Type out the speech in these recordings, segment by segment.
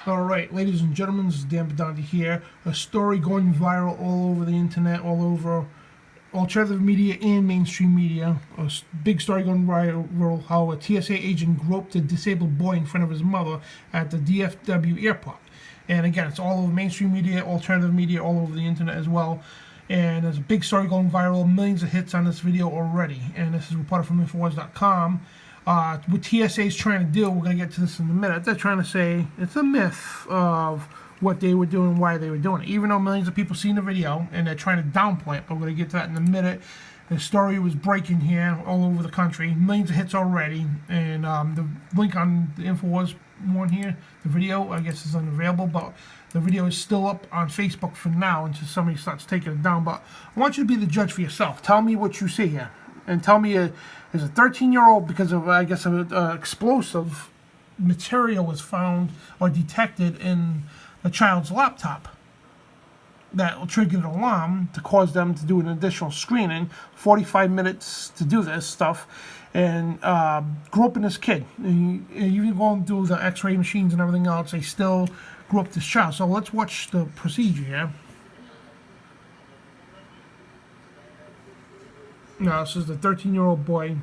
Alright, ladies and gentlemen, this is Dan Bidondi here. A story going viral all over the internet, all over alternative media and mainstream media. A big story going viral how a TSA agent groped a disabled boy in front of his mother at the DTW Airport. And again, it's all over mainstream media, alternative media, all over the internet as well. And there's a big story going viral, millions of hits on this video already. And this is reported from Infowars.com. What TSA is trying to do, we're going to get to this in a minute, they're trying to say it's a myth of what they were doing, why they were doing it. Even though millions of people seen the video and they're trying to downplay it, but we're going to get to that in a minute. The story was breaking here all over the country, millions of hits already, and the link on the Infowars one here, the video, I guess is unavailable, but the video is still up on Facebook for now until somebody starts taking it down. But I want you to be the judge for yourself. Tell me what you see here. And tell me, is a 13-year-old, because of, I guess, explosive material was found or detected in a child's laptop that will trigger an alarm to cause them to do an additional screening, 45 minutes to do this stuff, and groping this kid. And even going through the x-ray machines and everything else, they still groped this child. So let's watch the procedure here. Now, this is the 13-year-old boy.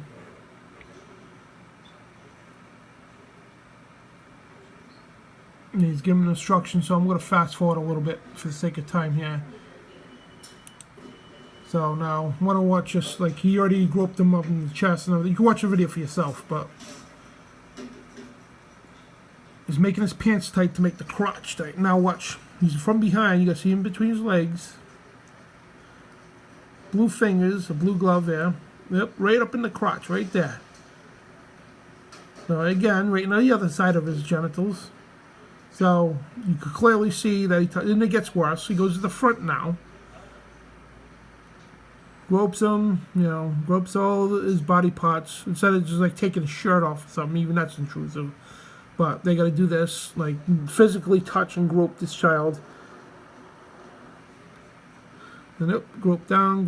And he's giving instructions, so I'm going to fast forward a little bit for the sake of time here. So now, I want to watch this, like he already groped him up in the chest and everything. You can watch the video for yourself, but he's making his pants tight to make the crotch tight. Now watch, he's from behind, you got to see him between his legs. Blue fingers, a blue glove there. Yep, right up in the crotch, right there. So again, right on the other side of his genitals. So you could clearly see that then it gets worse. He goes to the front now. Gropes him, gropes all his body parts. Instead of just like taking his shirt off or something, even that's intrusive. But they got to do this, like physically touch and grope this child. And yep, grope down,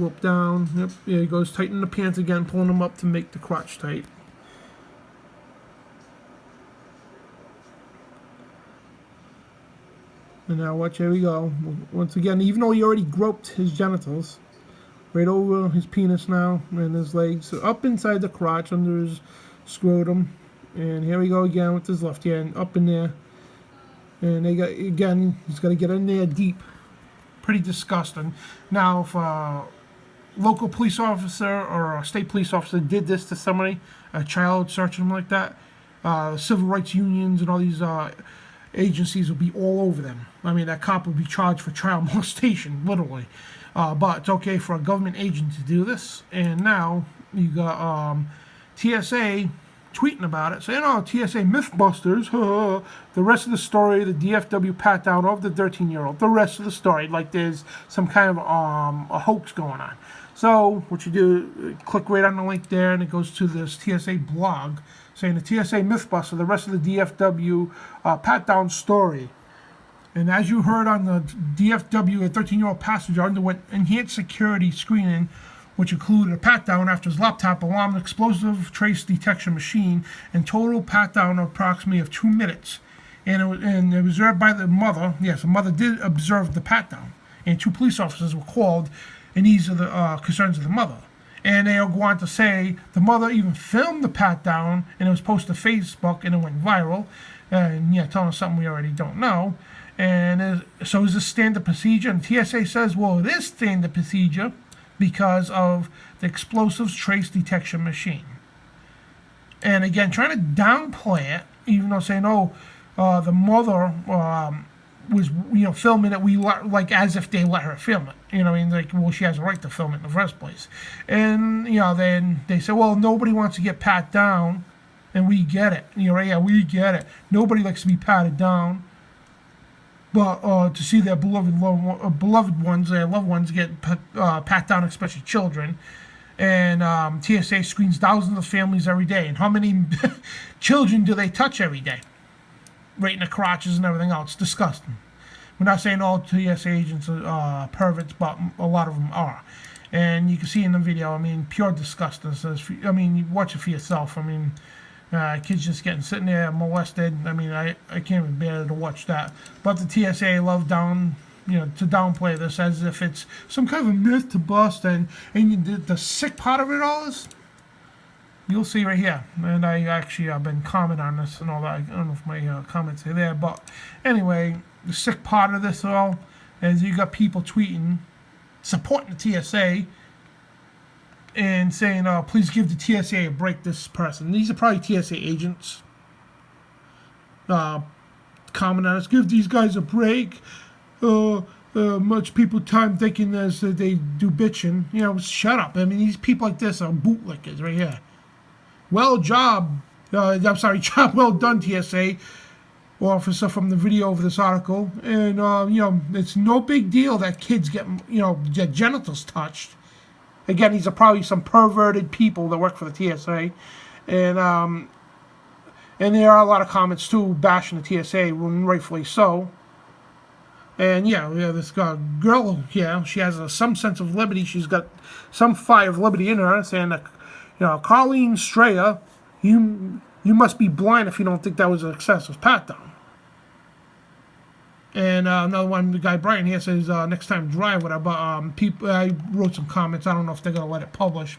yep, yeah, he goes tighten the pants again, pulling them up to make the crotch tight. And now watch, here we go. Once again, even though he already groped his genitals, right over his penis now, and his legs, up inside the crotch, under his scrotum. And here we go again with his left hand, up in there. And they got, again, he's got to get in there deep. Pretty disgusting. Now, if a local police officer or a state police officer did this to somebody, a child searching them like that, civil rights unions and all these agencies would be all over them. I mean, that cop would be charged for child molestation, literally. But it's okay for a government agent to do this. And now you got TSA tweeting about it, saying, "Oh, TSA Mythbusters." The rest of the story, the DFW pat down of the 13-year-old. The rest of the story, like there's some kind of a hoax going on. So what you do, click right on the link there, and it goes to this TSA blog saying the TSA Mythbuster, the rest of the DFW pat down story. And as you heard on the DFW, a 13-year-old passenger underwent enhanced security screening, which included a pat-down after his laptop, alarm, explosive trace detection machine, and total pat-down approximately of 2 minutes. And it was observed by the mother. Yes, the mother did observe the pat-down. And 2 police officers were called, and these are the concerns of the mother. And they'll go on to say the mother even filmed the pat-down, and it was posted to Facebook, and it went viral. And yeah, telling us something we already don't know. And so is this standard procedure? And TSA says, well, it is standard procedure, because of the explosives trace detection machine. And again, trying to downplay it, even though saying, oh, the mother was, filming it, like as if they let her film it. I mean, like, well, she has a right to film it in the first place. And, then they say, well, nobody wants to get pat down, and we get it. Yeah, we get it. Nobody likes to be patted down. But to see their beloved ones, their loved ones get pat down, especially children. And TSA screens thousands of families every day. And how many children do they touch every day? Right in the crotches and everything else. Disgusting. We're not saying all TSA agents are perverts, but a lot of them are. And you can see in the video, I mean, pure disgusting. I mean, you watch it for yourself. I mean, Kids just sitting there molested. I mean, I can't even bear to watch that. But the TSA love to downplay this as if it's some kind of a myth to bust. And the sick part of it all is, you'll see right here. And I've been commenting on this and all that. I don't know if my comments are there. But anyway, the sick part of this all is you got people tweeting, supporting the TSA, and saying, "Oh, please give the TSA a break." This person, these are probably TSA agents, commenting on us, "Give these guys a break." Much people time thinking as they do bitching. Shut up. I mean, these people like this are bootlickers right here. Job well done, TSA officer from the video of this article. And it's no big deal that kids get their genitals touched. Again, these are probably some perverted people that work for the TSA, and there are a lot of comments too bashing the TSA, rightfully so. And this girl, she has some sense of liberty. She's got some fire of liberty in her, saying that, Colleen Strayer, you must be blind if you don't think that was an excessive pat down. And another one, the guy Brian here says, next time drive whatever. I wrote some comments. I don't know if they're going to let it publish,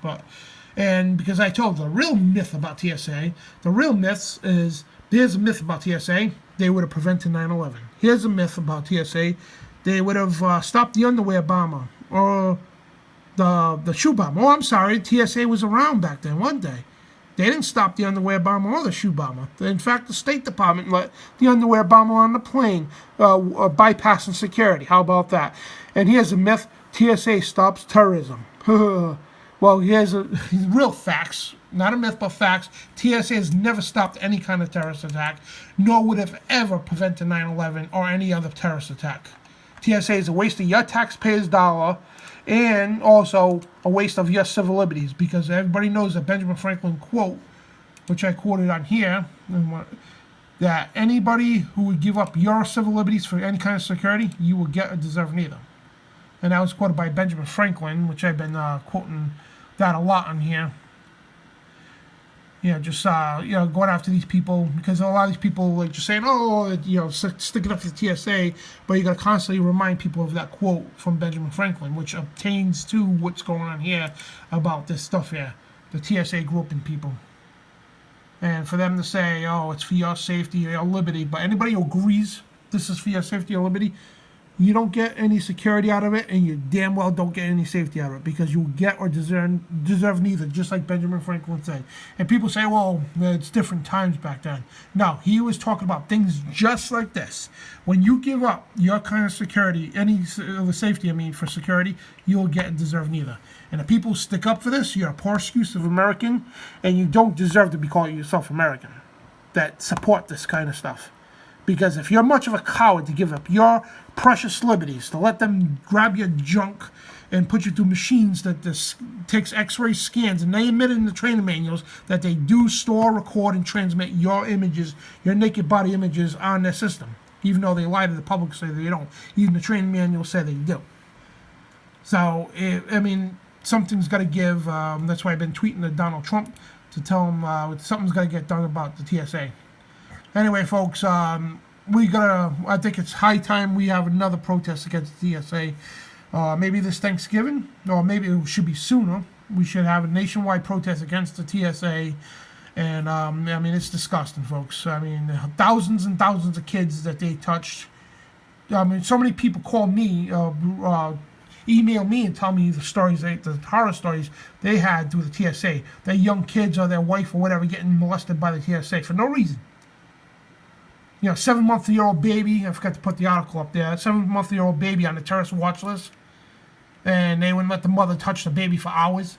and because I told the real myth about TSA, the real myth is, there's a myth about TSA, they would have prevented 9/11. Here's a myth about TSA, they would have stopped the underwear bomber, or the shoe bomber. Oh, I'm sorry, TSA was around back then one day. They didn't stop the underwear bomber or the shoe bomber. In fact, the State Department let the underwear bomber on the plane, bypassing security. How about that? And here's a myth: TSA stops terrorism. Well, here's real facts. Not a myth, but facts. TSA has never stopped any kind of terrorist attack, nor would have ever prevented 9/11 or any other terrorist attack. TSA is a waste of your taxpayers' dollar, and also a waste of your civil liberties, because everybody knows that Benjamin Franklin quote, which I quoted on here, that anybody who would give up your civil liberties for any kind of security, you will get or deserve neither. And that was quoted by Benjamin Franklin, which I've been quoting that a lot on here. Going after these people, because a lot of these people like just saying, stick it up for the TSA, but you got to constantly remind people of that quote from Benjamin Franklin, which obtains to what's going on here about this stuff here, the TSA groping people. And for them to say, "Oh, it's for your safety or your liberty," but anybody who agrees this is for your safety or liberty, you don't get any security out of it, and you damn well don't get any safety out of it, because you get or deserve neither, just like Benjamin Franklin said. And people say, well, it's different times back then. No, he was talking about things just like this. When you give up your kind of security, any safety, for security, you'll get and deserve neither. And the people who stick up for this, you're a poor excuse of American, and you don't deserve to be calling yourself American, that support this kind of stuff. Because if you're much of a coward to give up your precious liberties, to let them grab your junk and put you through machines that takes x-ray scans, and they admit in the training manuals that they do store, record, and transmit your images, your naked body images, on their system, even though they lie to the public, say they don't. Even the training manuals say they do. So, something's got to give. That's why I've been tweeting to Donald Trump to tell him something's got to get done about the TSA. Anyway, folks, I think it's high time we have another protest against the TSA. Maybe this Thanksgiving, or maybe it should be sooner. We should have a nationwide protest against the TSA. And, it's disgusting, folks. Thousands and thousands of kids that they touched. So many people call me, email me and tell me the stories, the horror stories they had through the TSA. Their young kids or their wife or whatever getting molested by the TSA for no reason. 7-month-old baby, I forgot to put the article up there, 7-month-old baby on the terrorist watch list, and they wouldn't let the mother touch the baby for hours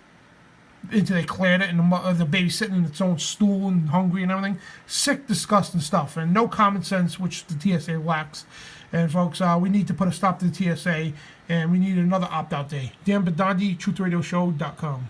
until they cleared it, and the baby sitting in its own stool and hungry and everything. Sick, disgusting stuff, and no common sense, which the TSA lacks. And folks, we need to put a stop to the TSA, and we need another opt-out day. Dan Bidondi, TruthRadioShow.com.